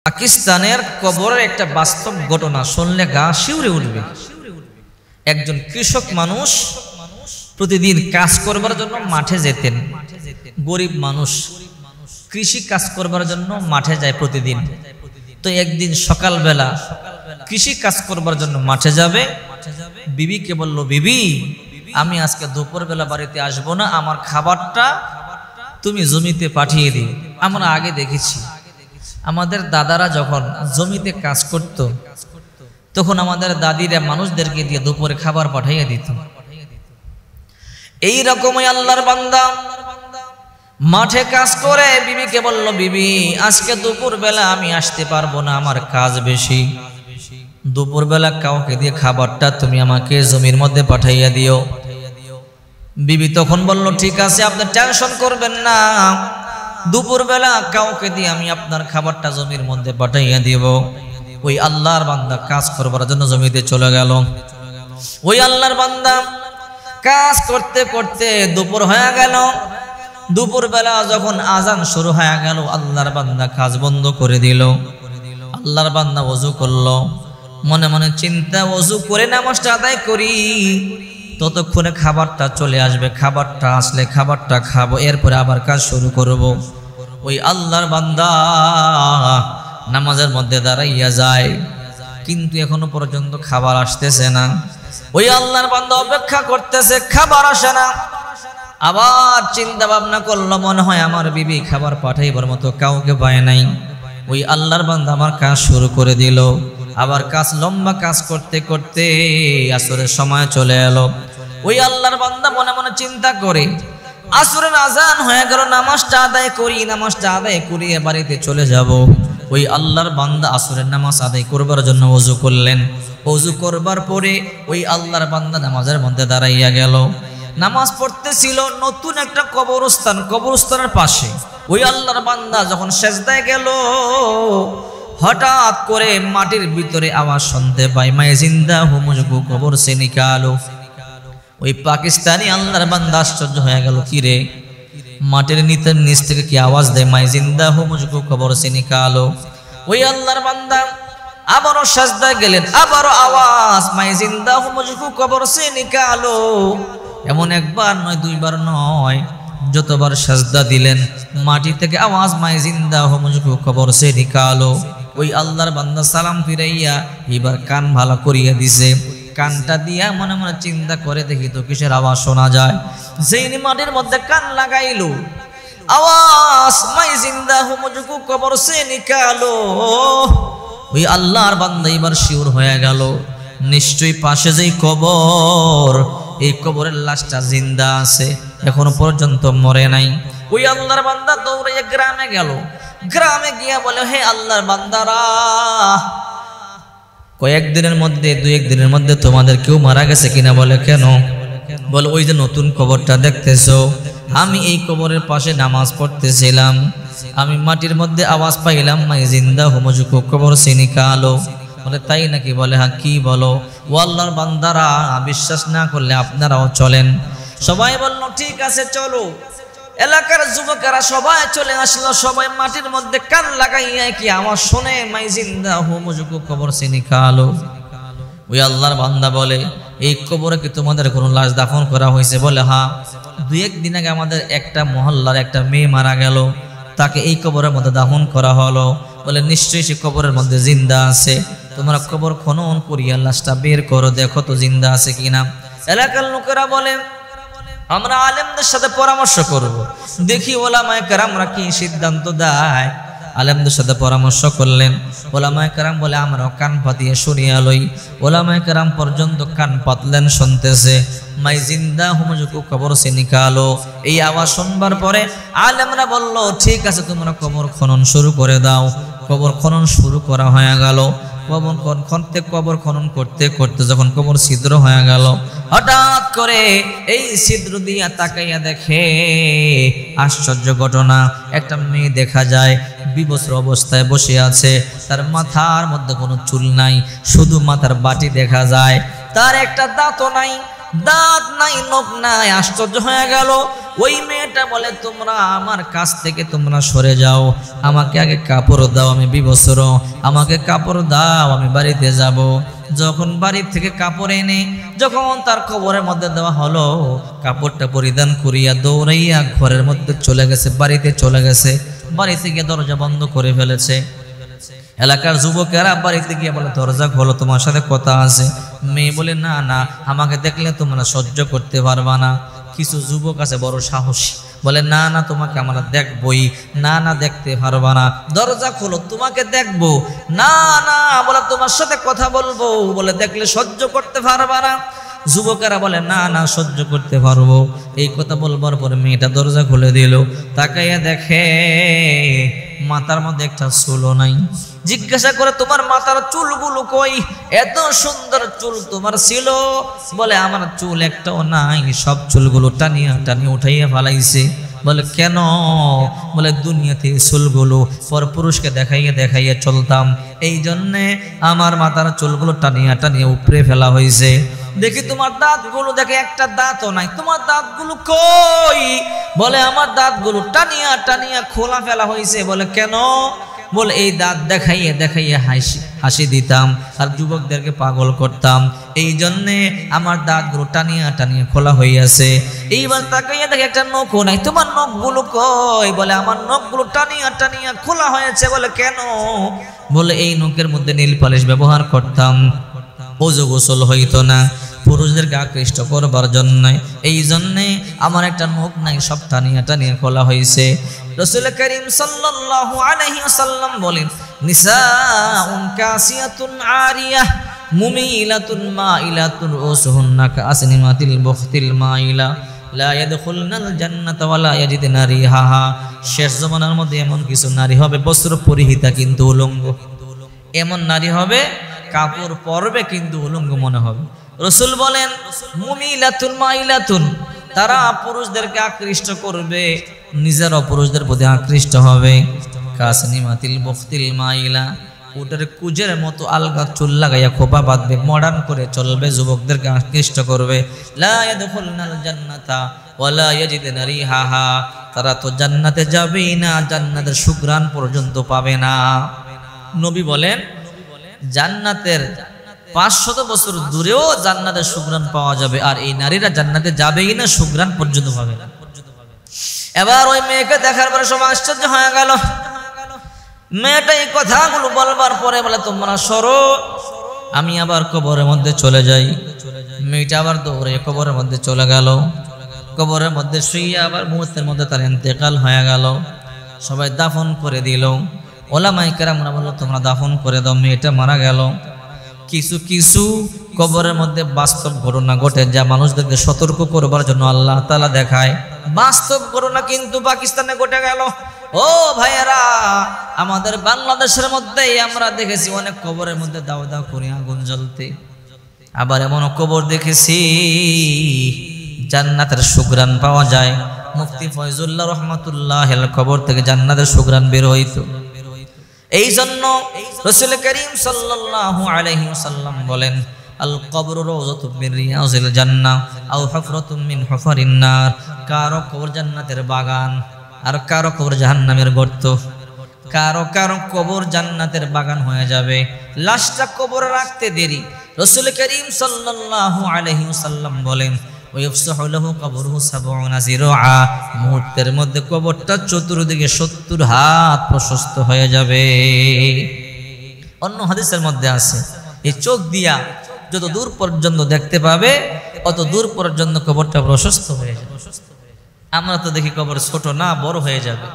পাকিস্তানের কবরের একটা বাস্তব ঘটনা শুনলে গা শিউরে উঠবে। একজন কৃষক মানুষ প্রতিদিন কাজ করবার জন্য মাঠে যেতেন। গরিব মানুষ কৃষি কাজ করবার জন্য মাঠে যায় প্রতিদিন। তো একদিন সকালবেলা কৃষি কাজ করবার জন্য মাঠে যাবে, বিবিকে বলল, বিবি আমি আজকে দুপুরবেলা বাড়িতে আসবো না, আমার খাবারটা তুমি জমিতে পাঠিয়ে দিও। আমরা আগে দেখেছি আমাদের দাদারা যখন জমিতে কাজ করত তখন আমাদের দাদিরা মানুষদেরকে দিয়ে দুপুরে খাবার পাঠিয়ে দিত। এই রকমই আল্লাহর বান্দা মাঠে কাজ করে বিবিকে বলল, বিবি আজকে দুপুরবেলা আমি আসতে পারবো না, আমার কাজ বেশি, দুপুরবেলা কাউকে দিয়ে খাবারটা তুমি আমাকে জমির মধ্যে পাঠাইয়া দিও। বিবি তখন বলল, ঠিক আছে আপনি টেনশন করবেন না, দুপুরবেলা কাউকে দিয়ে আমি আপনার খাবারটা জমির মধ্যে পাঠাইয়া দিব। ওই আল্লাহর বান্দা কাজ করবার জন্য জমিতে চলে গেল। ওই আল্লাহর বান্দা কাজ করতে করতে দুপুর হয়ে গেল। দুপুরবেলা যখন আজান শুরু হয়ে গেল, আল্লাহর বান্দা কাজ বন্ধ করে দিল। আল্লাহর বান্দা ওযু করলো, মনে মনে চিন্তা, ওযু করে নামাজটা আদায় করি, ততক্ষণে খাবারটা চলে আসবে, খাবারটা আসলে খাবারটা খাবো, এরপরে আবার কাজ শুরু করব। ওই আল্লাহর বান্দা নামাজের মধ্যে দাঁড়াইয়া যায়, কিন্তু এখনো পর্যন্ত খাবার আসতেছে না। ওই আল্লাহর বান্দা অপেক্ষা করতেছে, খাবার আসে না। আবার চিন্তা ভাবনা করলো, মনে হয় আমার বিবি খাবার পাঠাইবার মতো কাউকে পায় নাই। ওই আল্লাহর বান্দা আমার কাজ শুরু করে দিল। আবার কাজ লম্বা কাজ করতে করতে আসরের সময় চলে এলো। ওই আল্লাহর বান্দা মনে মনে চিন্তা করে, আসরের আজান হয়ে গেল, নামাজটা আদায় করি, নামাজটা আদায় করিয়ে বাড়িতে চলে যাব। ওই আল্লাহর বান্দা আসরের নামাজ আদায় করবার জন্য ওযু করলেন। ওযু করবার পরে ওই আল্লাহর বান্দা নামাজের মধ্যে দাঁড়াইয়া গেল। নামাজ পড়তেছিল নতুন একটা কবরস্থান, কবরস্থানের পাশে। ওই আল্লাহর বান্দা যখন সেজদায় গেল, হঠাৎ করে মাটির ভিতরে আওয়াজ শুনতে পায়, মায়ে জিন্দা হু মুঝকো কবর সে নিকালো। ওই পাকিস্তানি আল্লাহর বান্দা আশ্চর্য হয়ে গেল, কি রে মাটির নিচ থেকে কি আওয়াজ দেয়, মায়ে জিন্দা হু মুঝকো কবর সে নিকালো। ওই আল্লাহর বান্দা আবারও সেজদায় গেলেন, আবারও আওয়াজ, মায়ে জিন্দা হু মুঝকো কবর সে নিকালো। এমন একবার নয়, দুইবার নয়, যতবার সেজদা দিলেন মাটি থেকে আওয়াজ, মায়ে জিন্দা হু মুঝকো কবর সে নিকালো। ওই আল্লাহর বান্দা সালাম ফিরাইয়া এবার কান ভালো করিয়া দিছে। কানটা দিয়া মনে মনে চিন্তা করে, দেখি তো কিসের আওয়াজ শোনা যায়। যেই মাটির মধ্যে কান লাগাইলো, আওয়াজ, মায়ে জিন্দা হু মুঝকো কবর সে নিকালো। ওই আল্লাহর বান্দা এবার শিওর হয়ে গেল, নিশ্চয়ই পাশে যেই কবর, এই কবরের লাশটা জিন্দা আছে, এখনো পর্যন্ত মরে নাই। ওই আল্লাহর বান্দা দৌড়ে গ্রামে গেল। গ্রামে গিয়া বলে, হে আল্লাহর বান্দারা, কয়েকদিনের মধ্যে, দুই একদিনের মধ্যে তোমাদের কেউ মারা গেছে কিনা? বলে, কেন? বলে, ওই যে নতুন কবরটা দেখতেছো, আমি এই কবরের পাশে নামাজ পড়তেছিলাম, আমি মাটির মধ্যে আওয়াজ পাইলাম, মায়ে জিন্দা হু মুঝকো কবর সে নিকালো। বলে, তাই নাকি? বলে, হ্যাঁ। কি বলো? ও আল্লাহর বান্দারা, বিশ্বাস না করলে আপনারাও চলেন। সবাই বলল, ঠিক আছে চলো। এলাকার যুবকেরা সবাই চলে আসলো। সবাই মাটির মধ্যে কান লাগাইয়া কি আওয়াজ শুনে, মায়ে জিন্দা হু মুঝকো কবর সে নিকালো। ওই আল্লাহর বান্দা বলে, এই কবরে কি তোমাদের কোনো লাশ দাফন করা হয়েছে? বলে, হ্যাঁ, দুই একদিন আগে আমাদের একটা মহল্লার একটা মেয়ে মারা গেল, তাকে এই কবরের মধ্যে দাফন করা হলো। বলে, নিশ্চয়ই সে কবরের মধ্যে জিন্দা আছে, তোমরা কবর খনন করিয়া লাশটা বের করো, দেখো তো জিন্দা আছে কিনা। এলাকার লোকেরা বলে, আমরা আলেমদের সাথে পরামর্শ করব, দেখি ওলামায়ে কেরামরা কি সিদ্ধান্ত দেয়। আলেমদের সাথে পরামর্শ করলেন। ওলামায়ে কেরাম বলে, আমরাও কান পাতিয়ে শুনিয়া লই। ওলামায়ে কেরাম পর্যন্ত কান পাতলেন, শুনতেছে, মায়ে জিন্দা হু মুঝকো কবর সে নিকালো। এই আওয়াজ শুনবার পরে আলেমরা বলল, ঠিক আছে তোমরা কবর খনন শুরু করে দাও। কবর খনন শুরু করা হয়ে গেল। কবর খনন করতে করতে যখন কবর ছিদ্র হয়ে গেল, হঠাৎ করে এই ছিদ্র দিয়া তাকাইয়া দেখে, আশ্চর্য ঘটনা, একটা মেয়ে দেখা যায় বিবস্ত্র অবস্থায় বসে আছে। তার মাথার মধ্যে কোনো চুল নাই, শুধু মাথার বাটি দেখা যায়, তার একটা দাঁতও নাই, দাঁত নাই, নখ নাই। আশ্চর্য হয়ে গেল। ওই মেয়েটা বলে, তোমরা আমার কাছ থেকে তোমরা সরে যাও, আমাকে আগে কাপড় দাও, আমি বিবস্ত্র, আমাকে কাপড় দাও, আমি বাড়িতে যাব। যখন বাড়ি থেকে কাপড় এনে যখন তার কবরের মধ্যে দেওয়া হলো, কাপড়টা পরিধান করিয়া দৌড়াইয়া ঘরের মধ্যে চলে গেছে, বাড়িতে চলে গেছে। বাড়িতে গিয়ে দরজা বন্ধ করে ফেলেছে। এলাকার যুবকেরা বাড়িতে গিয়ে বলে, দরজা খোলো, তোমার সাথে কথা আছে। মেয়ে বলে, না না, আমাকে দেখলে তোমরা সহ্য করতে পারবা না। কিছু যুবক আছে বড় সাহসী, বলে, না না, তোমাকে আমরা দেখবই। না না, দেখতে পারবা না, দরজা খোলো, তোমাকে দেখবো। না না, বলে, তোমার সাথে কথা বলবো, বলে, দেখলে সহ্য করতে পারবা না। যুবকেরা বলে, না না, সহ্য করতে পারবো। এই কথা বলবার পরে মেয়েটা দরজা খুলে দিল। তাকাইয়া দেখে মাথার মধ্যে একটা চুলও নাই। জিজ্ঞাসা করে, তোমার মাথার চুলগুলো কই? এত সুন্দর চুল তোমার ছিল। বলে, আমার চুল একটাও নাই, সব চুলগুলো টানিয়া টানিয়ে উঠাইয়া ফেলাইছে। বলে, কেন? বলে, দুনিয়াতে চুলগুলো পরপুরুষকে দেখাইয়া দেখাইয়া চলতাম, এই জন্যে আমার মাথার চুলগুলো টানিয়া টানিয়ে উপরে ফেলা হয়েছে। দেখি তোমার দাঁতগুলো, দেখে একটা দাঁতও নাই, তোমার দাঁতগুলো কই? বলে, আমার দাঁতগুলো টানিয়া টানিয়া খোলা ফেলা হয়েছে। বলে, কেন? বলে, এই দাঁত দেখাইয়া দেখাইয়া হাসি দিতাম আর যুবকদেরকে পাগল করতাম, এই জন্যে আমার দাঁতগুলো টানিয়া টানিয়া খোলা হইয়াছে। এইবার তাকাইয়া দেখে একটা নখও নাই, তোমার নখগুলো কই? বলে, আমার নখগুলো টানিয়া টানিয়া খোলা হয়েছে। বলে, কেন? বলে, এই নখের মধ্যে নীল পালিশ ব্যবহার করতাম, ওযু গোসল হইতো না, পুরুষদেরকে আকৃষ্ট করবার জন্য, এই জন্যে আমার একটা নখ নাই, সব টানিয়া টানিয়া খোলা হয়েছে। রাসূল করিম সাল্লাল্লাহু আলাইহি ওয়াসাল্লাম বলেন, নিসাউন কাসিয়াতুন আরিয়াহ মুমিলাতুন মাইলাতুন রুসুহুন্না কাসনিমাতিল বুখতিল মাইলা লা ইয়াদখুলনাল জান্নাতা ওয়া লা ইয়াজিদনা রিহাহা। শেষ জামানার মধ্যে এমন কিছু নারী হবে, বস্ত্র পরিহিতা কিন্তু উলঙ্গ। এমন নারী হবে, কাপড় পরবে কিন্তু উলঙ্গ মনে হবে। রাসূল বলেন, মুমিলাতুন মাইলাতুন, তারা পুরুষদেরকে আকৃষ্ট করবে, নিজেরাও পুরুষদের প্রতি আকৃষ্ট হবে। কাসনিমাতিল বুখতিল মাইলা, উটের কুজের মতো আলগা চুল লাগাইয়া খোপা বাঁধবে, মডার্ন করে চলবে, যুবকদেরকে আকৃষ্ট করবে। লা ইয়াদখুলনাল জান্নাতা ওয়া লা ইয়াজিদনা রিহাহা, তারা তো জান্নাতে যাবেই না, জান্নাতের সুঘ্রাণ পর্যন্ত পাবে না। নবী বলেন, জান্নাতের 500 বছর দূরেও জান্নাতের সুঘ্রাণ পাওয়া যাবে, আর এই নারীরা জান্নাতে যাবেই না, সুঘ্রাণ পর্যন্ত পাবে না। এবার ওই মেয়েকে দেখার পরে সব আশ্চর্য হয়ে গেল। মেয়েটা এই কথাগুলো বলবার পরে বলে, তোমরা সরো, আমি আবার কবরের মধ্যে চলে যাই। মেয়েটা আবার দৌড়ে কবরের মধ্যে চলে গেল। কবরের মধ্যে শুয়ে আবার মুহূর্তের মধ্যে তার ইন্তেকাল হয়ে গেল। সবাই দাফন করে দিল। ওলামায়ে কেরামরা বলল, তোমরা দাফন করে দাও, মেয়েটা মারা গেল। কিছু কিছু কবরের মধ্যে বাস্তব ঘটনা ঘটে, যা মানুষদেরকে সতর্ক করবার জন্য আল্লাহ তাআলা দেখায়। বাস্তব ঘটনা কিন্তু পাকিস্তানে ঘটে গেল। ও ভাইয়েরা, আমাদের বাংলাদেশের মধ্যেই আমরা দেখেছি অনেক কবরের মধ্যে দাও দাও করে আগুন জ্বলতে। আবার এমন কবর দেখেছি জান্নাতের সুঘ্রাণ পাওয়া যায়। মুফতি ফয়জুল্লাহ রহমাতুল্লাহিল কবর থেকে জান্নাতের সুঘ্রাণ বের হইতো। এই জন্য রাসূল করিম সাল্লাল্লাহু আলাইহি ওয়াসাল্লাম বলেন, আল কবরু রাওযাতুম মিন রিয়াজিল জান্নাহ আও হুফরাতুম মিন হুফারিন নার। কারো কবর জান্নাতের বাগান, আর কারো কবর জাহান্নামের গর্ত। কারো কারো কবর জান্নাতের বাগান হয়ে যাবে। লাশটা কবরে রাখতে দেরি। রাসূল করিম সাল্লাল্লাহু আলাইহি ওয়াসাল্লাম বলেন, ওয়াইফসাহু লাহু কবরুহু ৭০ যিরআ, মুহূর্তের মধ্যে কবরটা চতুর্দিকে ৭০ হাত প্রশস্ত হয়ে যাবে। অন্য হাদিসের মধ্যে আছে, এই চোখ দিয়া যত দূর পর্যন্ত দেখতে পাবে, অত দূর পর্যন্ত কবরটা প্রশস্ত হয়ে যাবে। আমরা তো দেখি কবর ছোট না, বড় হয়ে যাবে।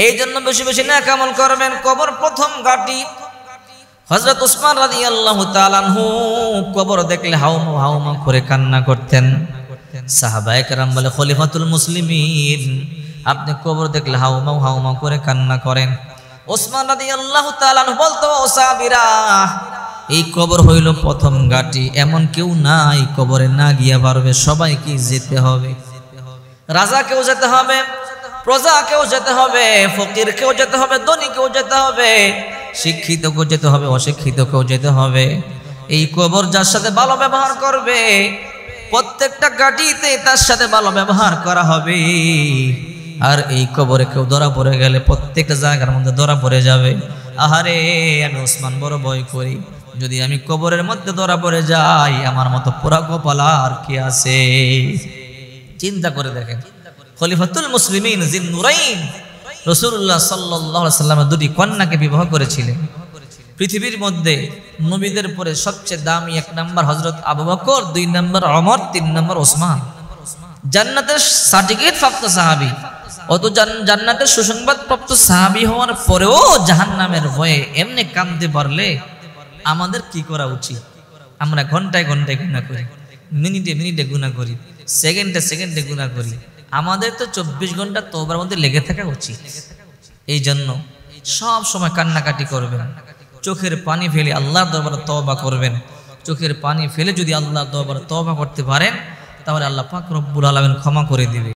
এই জন্য বেশি বেশি নেক আমল করবেন। কবর প্রথম ঘাঁটি। হযরত উসমান রাদিয়াল্লাহু তাআলা আনহু কবর দেখলে হাউমা হাউমা করে কান্না করতেন। সাহাবায়ে কেরাম বলে, খলিফাতুল মুসলিমিন, আপনি কবর দেখলে হাউমা হাউমা করে কান্না করেন। উসমান রাদিয়াল্লাহু তাআলা আনহু বলতো, ও সাহাবীরা, এই কবর হইল প্রথম ঘাঁটি, এমন কেউ নাই কবরে না গিয়া পারবে। সবাইকে যেতে হবে। রাজাকেও যেতে হবে, প্রজাকেও যেতে হবে, ফকিরকেও যেতে হবে, ধনীকেও যেতে হবে, শিক্ষিতকেও যেতে হবে, অশিক্ষিতকেও যেতে হবে। এই কবর যার সাথে ভালো ব্যবহার করবে, প্রত্যেকটা গাড়িতে তার সাথে ভালো ব্যবহার করা হবে। আর এই কবরে কেউ ধরা পড়ে গেলে প্রত্যেকটা জায়গার মধ্যে ধরা পড়ে যাবে। আহারে আমি ওসমান বড় ভয় করি, যদি আমি কবরের মধ্যে ধরা পড়ে যাই, আমার মতো পোড়া কপালা আর কি আছে। চিন্তা করে দেখেন, খলিফাতুল মুসলিমিন জিন্নুরাইন রাসূলুল্লাহ সাল্লাল্লাহু আলাইহি ওয়াসাল্লাম দুটি কন্যাকে বিবাহ করেছিলেন। পৃথিবীর মধ্যে নবীদের পরে সবচেয়ে দামি 1 নম্বর হযরত আবু বকর, 2 নম্বর ওমর, 3 নম্বর ওসমান। জান্নাতের সার্টিফিকেট প্রাপ্ত সাহাবী, অত জান্নাতের সুসংবাদ প্রাপ্ত সাহাবী হওয়ার পরেও জাহান্নামের ভয়ে এমনি কাঁদতে পারলে আমাদের কি করা উচিত? আমরা ঘন্টায় ঘন্টায় গুনাহ করি, মিনিটে মিনিটে গুনাহ করি, সেকেন্ডে সেকেন্ডে গুনাহ করি। আমাদের তো 24 ঘন্টা তওবার মধ্যে লেগে থাকা উচিত। এই জন্য সব সময় কান্নাকাটি করবেন, চোখের পানি ফেলে আল্লাহর দরবারে তওবা করবেন। চোখের পানি ফেলে যদি আল্লাহর দরবারে তওবা করতে পারেন, তাহলে আল্লাহ পাক রব্বুল আলামিন ক্ষমা করে দিবে।